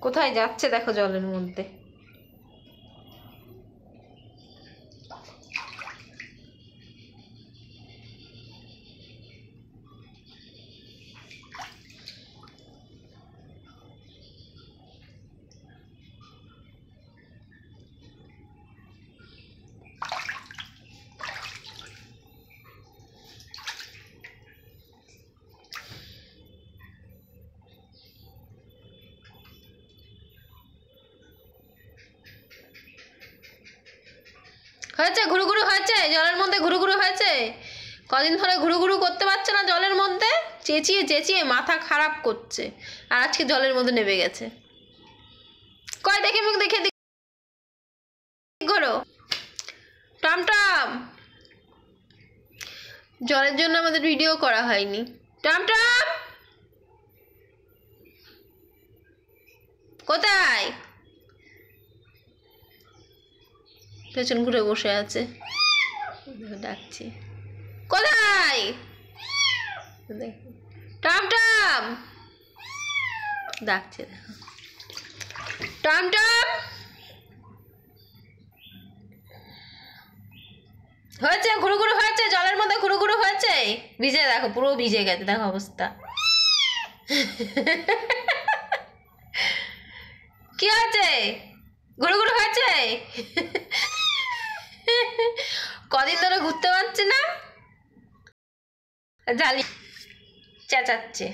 কোথায় যাচ্ছে দেখো জলের মধ্যে। হয়েছে, ঘুরু ঘুরু হয়েছে, জলের মধ্যে ঘুরু ঘুরু হয়েছে। কদিন ধরে ঘুরু ঘুরু করতে পারছে না জলের মধ্যে, চেঁচিয়ে চেঁচিয়ে মাথা খারাপ করছে, আর আজকে জলের মধ্যে নেমে গেছে। কয় দেখি মুখ দেখে ঘোরো টমটম। জলের জন্য আমাদের ভিডিও করা হয়নি। টমটম কোথায়? পেছন ঘুরে বসে আছে, ডাকছি কোথায়? টমটম ডাকছে, দেখো টমটম। হয়েছে, ঘুরু ঘুরু হয়েছে, জলের মধ্যে ঘুরু ঘুরু হয়েছে, ভিজে দেখো, পুরো ভিজে গেছে, দেখো অবস্থা। কি হয়েছে? ঘুরু ঘুরু হয়েছে। কদিন ধরে ঘুরতে পারছে না, জালি চেঁচাচ্ছে।